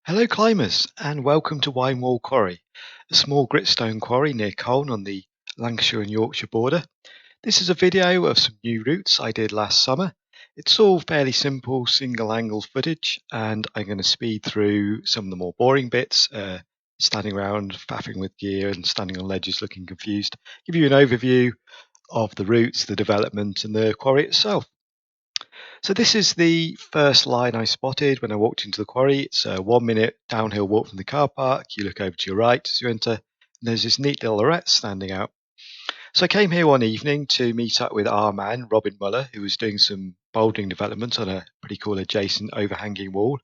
Hello climbers and welcome to Winewall Quarry, a small gritstone quarry near Colne on the Lancashire and Yorkshire border. This is a video of some new routes I did last summer. It's all fairly simple single angle footage and I'm going to speed through some of the more boring bits, standing around faffing with gear and standing on ledges looking confused, give you an overview of the routes, the development and the quarry itself. So this is the first line I spotted when I walked into the quarry. It's a 1 minute downhill walk from the car park. You look over to your right as you enter, and there's this neat little arete standing out. So I came here one evening to meet up with our man, Robin Muller, who was doing some bouldering development on a pretty cool adjacent overhanging wall,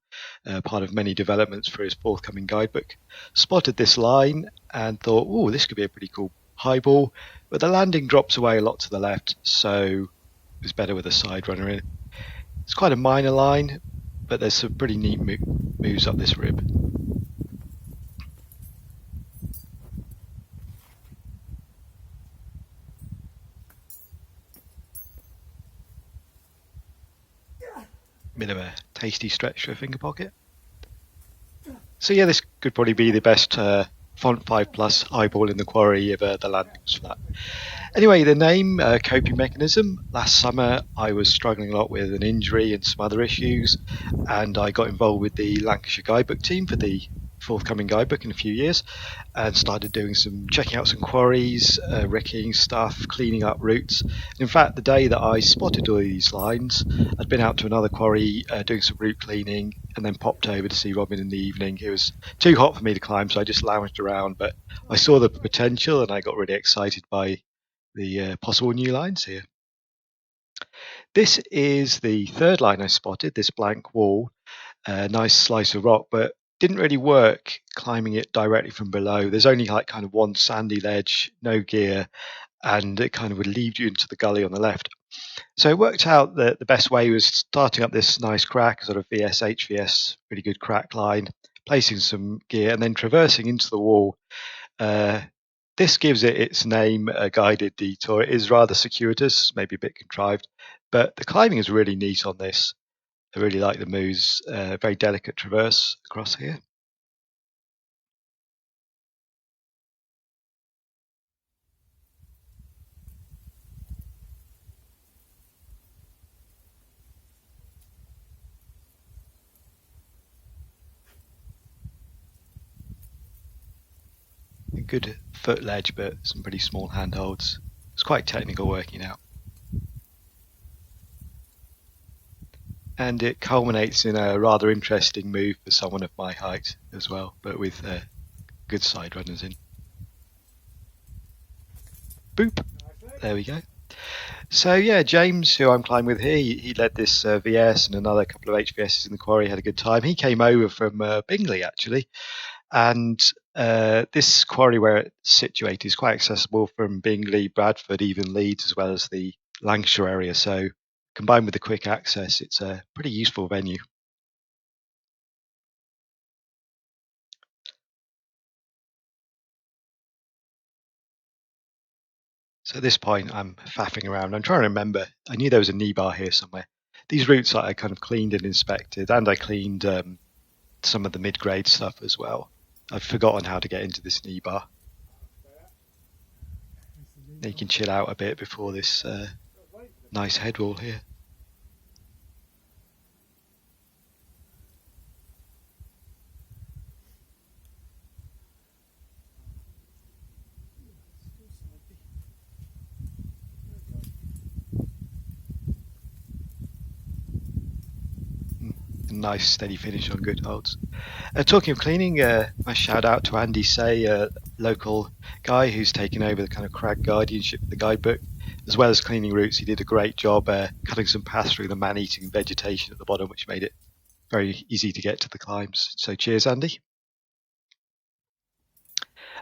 part of many developments for his forthcoming guidebook. Spotted this line and thought, oh, this could be a pretty cool highball, but the landing drops away a lot to the left, so it was better with a side runner in. It's quite a minor line, but there's some pretty neat moves up this rib. Bit of a tasty stretch for a finger pocket. So yeah, this could probably be the best font 5 plus eyeball in the quarry if the landing was flat. Anyway, the name, coping mechanism. Last summer I was struggling a lot with an injury and some other issues, and I got involved with the Lancashire guidebook team for the forthcoming guidebook in a few years, and started doing checking out some quarries, wrecking stuff, cleaning up routes. And in fact, the day that I spotted all these lines, I'd been out to another quarry doing some route cleaning, and then popped over to see Robin in the evening. It was too hot for me to climb, so I just lounged around, but I saw the potential and I got really excited by the possible new lines here. This is the third line I spotted, this blank wall, a nice slice of rock, but didn't really work climbing it directly from below. There's only like kind of one sandy ledge, no gear, and it kind of would lead you into the gully on the left. So it worked out that the best way was starting up this nice crack, sort of VS, HVS, really good crack line, placing some gear and then traversing into the wall. This gives it its name, a Guided Detour. It is rather circuitous, maybe a bit contrived, but the climbing is really neat on this. I really like the moves, very delicate traverse across here. A good foot ledge, but some pretty small handholds. It's quite technical working out. And it culminates in a rather interesting move for someone of my height as well, but with good side runners in. Boop! There we go. So yeah, James, who I'm climbing with here, he led this VS and another couple of HVSs in the quarry, had a good time. He came over from Bingley actually, and this quarry where it's situated is quite accessible from Bingley, Bradford, even Leeds, as well as the Lancashire area. So combined with the quick access, it's a pretty useful venue. So at this point, I'm faffing around. I'm trying to remember. I knew there was a kneebar here somewhere. These routes I kind of cleaned and inspected, and I cleaned some of the mid-grade stuff as well. I've forgotten how to get into this kneebar. You can chill out a bit before this nice headwall here. Nice steady finish on good holds. Talking of cleaning, a shout out to Andy Say, a local guy who's taken over the kind of crag guardianship of the guidebook, as well as cleaning routes. He did a great job cutting some paths through the man-eating vegetation at the bottom, which made it very easy to get to the climbs. So cheers, Andy.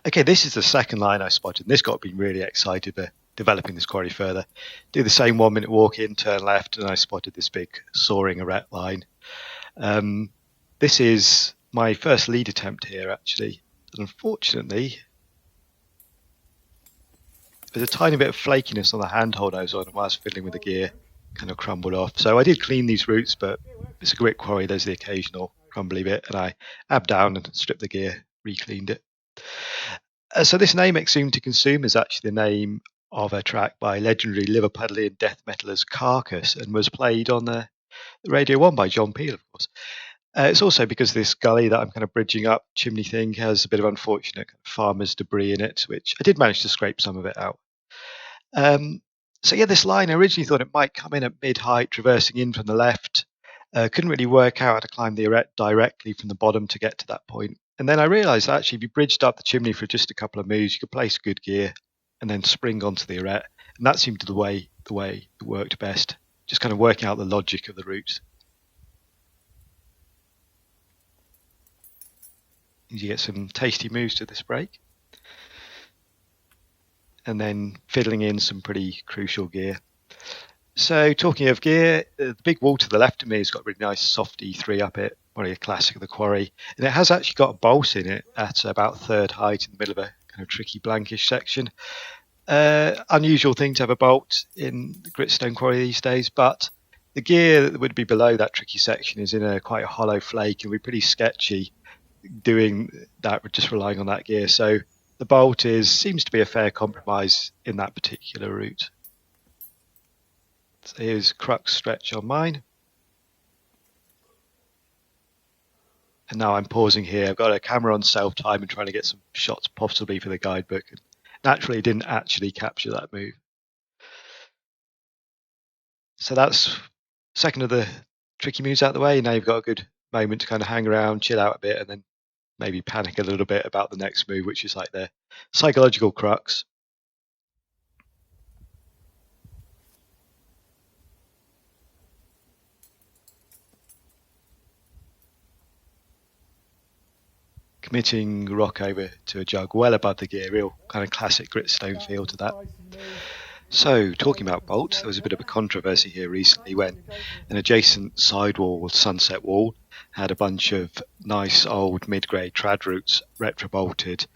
Okay, this is the second line I spotted. This got me really excited for developing this quarry further. Do the same 1 minute walk in, turn left, and I spotted this big soaring arete line. This is my first lead attempt here, actually. Unfortunately, there's a tiny bit of flakiness on the handhold I was on while I was fiddling with the gear, kind of crumbled off. So I did clean these routes, but it's a great quarry. There's the occasional crumbly bit, and I abbed down and stripped the gear, re-cleaned it. So this name, Exhume To Consume, is actually the name of a track by legendary Liverpudlian death metalers Carcass, and was played on the Radio 1 by John Peel, of course. It's also because this gully that I'm kind of bridging up, chimney thing, has a bit of unfortunate farmer's debris in it, which I did manage to scrape some of it out. So yeah, this line, I originally thought it might come in at mid-height, traversing in from the left. Couldn't really work out how to climb the arete directly from the bottom to get to that point. And then I realised that actually if you bridged up the chimney for just a couple of moves, you could place good gear and then spring onto the arete. And that seemed to the way it worked best, just kind of working out the logic of the route. You get some tasty moves to this break. And then fiddling in some pretty crucial gear. So talking of gear, the big wall to the left of me has got a really nice soft E3 up it, probably a classic of the Quarry. And it has actually got a bolt in it at about third height in the middle of a kind of tricky blankish section. Unusual thing to have a bolt in the Gritstone Quarry these days, but the gear that would be below that tricky section is in a quite a hollow flake and would be pretty sketchy doing that, just relying on that gear. So the bolt seems to be a fair compromise in that particular route. So here's crux stretch on mine. And now I'm pausing here. I've got a camera on self-time and trying to get some shots possibly for the guidebook. And naturally, didn't actually capture that move. So that's second of the tricky moves out of the way. Now you've got a good moment to kind of hang around, chill out a bit, and then maybe panic a little bit about the next move, which is like the psychological crux. Committing rock over to a jug well above the gear, real kind of classic Gritstone feel to that. So, talking about bolts, there was a bit of a controversy here recently when an adjacent sidewall, sunset wall, had a bunch of nice old mid-grade trad roots retro-bolted.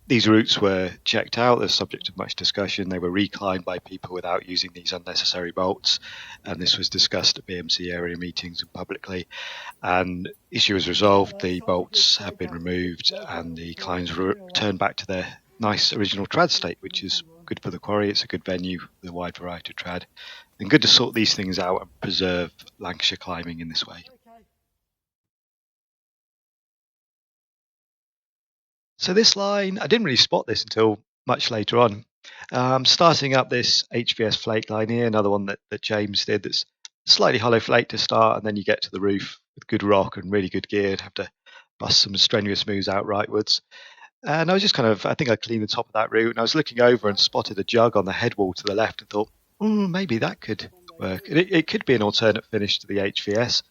These routes were checked out, they're subject to much discussion. They were reclined by people without using these unnecessary bolts, and this was discussed at BMC area meetings and publicly. And issue was resolved, the bolts have been removed, and the climbs returned back to their nice original trad state, which is good for the quarry. It's a good venue with a wide variety of trad, and good to sort these things out and preserve Lancashire climbing in this way. So this line, I didn't really spot this until much later on. Starting up this HVS flake line here, another one that James did that's slightly hollow flake to start, and then you get to the roof with good rock and really good gear and have to bust some strenuous moves out rightwards. And I was just I think I cleaned the top of that route, and I was looking over and spotted a jug on the head wall to the left and thought, maybe that could work. It could be an alternate finish to the HVS.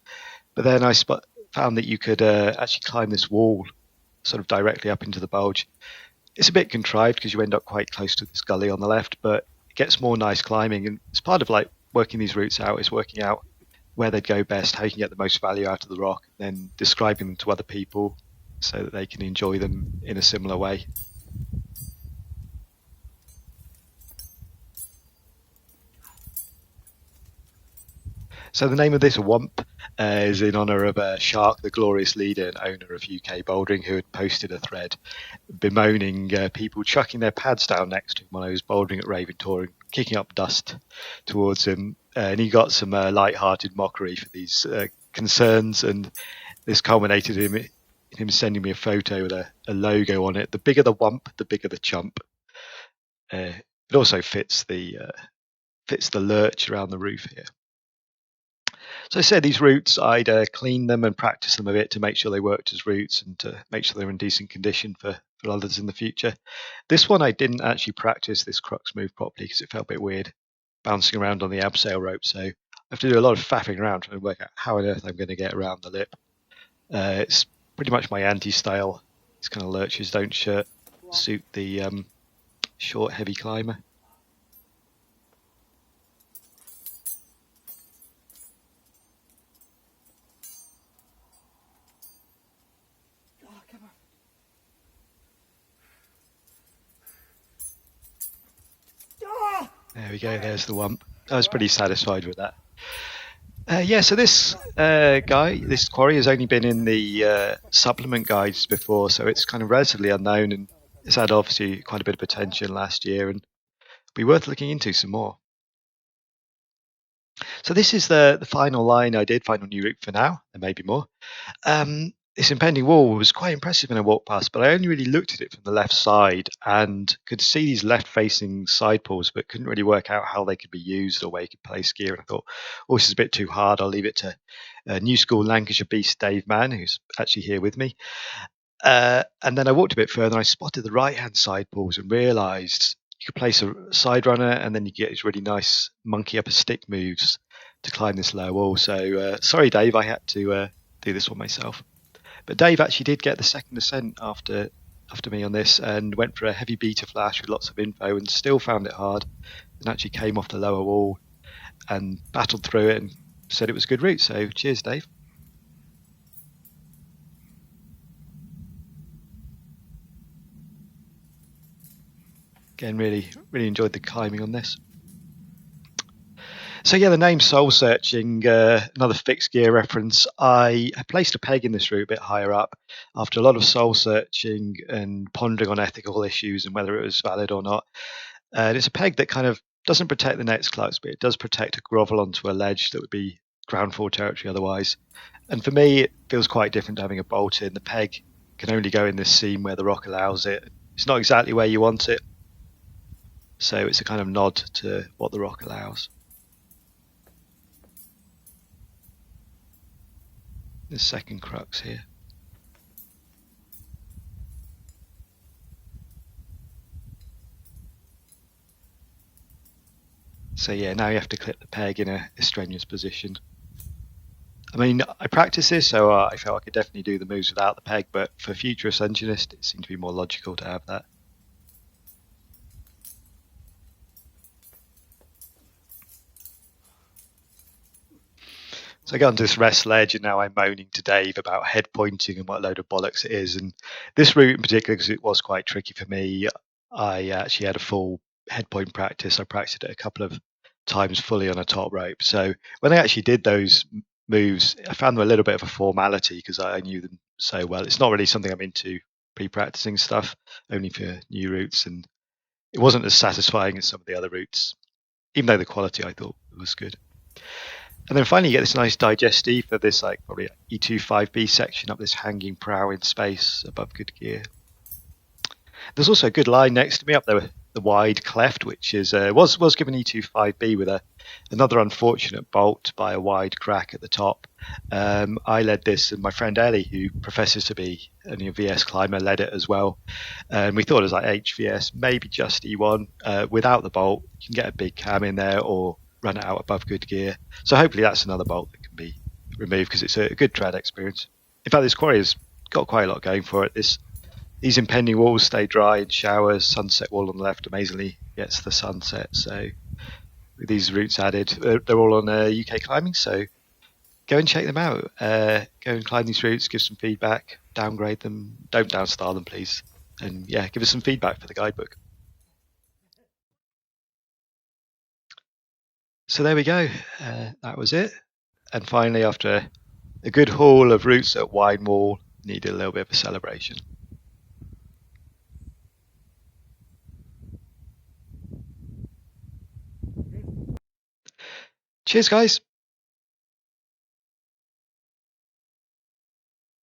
But then I found that you could actually climb this wall sort of directly up into the bulge. It's a bit contrived because you end up quite close to this gully on the left, but it gets more nice climbing. And it's part of like working these routes out, is working out where they'd go best, how you can get the most value out of the rock, and then describing them to other people so that they can enjoy them in a similar way. So the name of this Whump is in honour of Shark, the glorious leader and owner of UK bouldering, who had posted a thread bemoaning people chucking their pads down next to him while I was bouldering at Raventor and kicking up dust towards him. And he got some light-hearted mockery for these concerns, and this culminated in him sending me a photo with a logo on it. The bigger the Whump, the bigger the chump. It also fits the lurch around the roof here. So I said these routes, I'd clean them and practice them a bit to make sure they worked as routes and to make sure they're in decent condition for others in the future. This one I didn't actually practice this crux move properly because it felt a bit weird bouncing around on the abseil rope. So I have to do a lot of faffing around trying to work out how on earth I'm going to get around the lip. It's pretty much my anti-style. These kind of lurches don't suit the short, heavy climber. There we go, there's the Whump. I was pretty satisfied with that. Yeah, so this this quarry has only been in the supplement guides before, so it's kind of relatively unknown, and it's had obviously quite a bit of attention last year, and be worth looking into some more. So this is the final line I did, final new route for now. There may be more. This impending wall was quite impressive when I walked past, but I only really looked at it from the left side and could see these left-facing side pulls, but couldn't really work out how they could be used or where you could place gear. And I thought, oh, this is a bit too hard. I'll leave it to new school Lancashire beast Dave Mann, who's actually here with me. And then I walked a bit further and I spotted the right-hand side pulls and realised you could place a side runner and then you get these really nice monkey up a stick moves to climb this low wall. So sorry, Dave, I had to do this one myself. But Dave actually did get the second ascent after me on this and went for a heavy beta flash with lots of info and still found it hard and actually came off the lower wall and battled through it and said it was a good route. So cheers, Dave. Again, really enjoyed the climbing on this. So yeah, the name Soul Searching, another fixed gear reference. I placed a peg in this route a bit higher up after a lot of soul searching and pondering on ethical issues and whether it was valid or not. And it's a peg that kind of doesn't protect the next clutch, but it does protect a grovel onto a ledge that would be ground floor territory otherwise. And for me, it feels quite different to having a bolt in. The peg can only go in this seam where the rock allows it. It's not exactly where you want it, so it's a kind of nod to what the rock allows. The second crux here. So yeah, now you have to clip the peg in a strenuous position. I mean, I practice this, so I felt I could definitely do the moves without the peg, but for future ascensionist, it seemed to be more logical to have that. So I got onto this rest ledge, and now I'm moaning to Dave about head pointing and what a load of bollocks it is. And this route in particular, because it was quite tricky for me, I actually had a full head point practice. I practiced it a couple of times fully on a top rope. So when I actually did those moves, I found them a little bit of a formality because I knew them so well. It's not really something I'm into pre-practicing stuff, only for new routes, and it wasn't as satisfying as some of the other routes, even though the quality I thought was good. And then finally you get this nice digestive for this like probably E2 5B section up this hanging prow in space above good gear. There's also a good line next to me up there, the wide cleft, which is was given E2 5B with another unfortunate bolt by a wide crack at the top. I led this, and my friend Ellie, who professes to be only a VS climber, led it as well. And we thought it was like HVS, maybe just E1 without the bolt. You can get a big cam in there or run it out above good gear. So hopefully that's another bolt that can be removed because it's a good trad experience. In fact, this quarry has got quite a lot going for it. These impending walls stay dry in showers. Sunset wall on the left amazingly gets the sunset. So with these routes added, they're all on UK climbing. So go and check them out. Go and climb these routes, give some feedback, downgrade them. Don't downstar them, please. And yeah, give us some feedback for the guidebook. So there we go. That was it. And finally, after a good haul of routes at Winewall, needed a little bit of a celebration. Cheers, guys.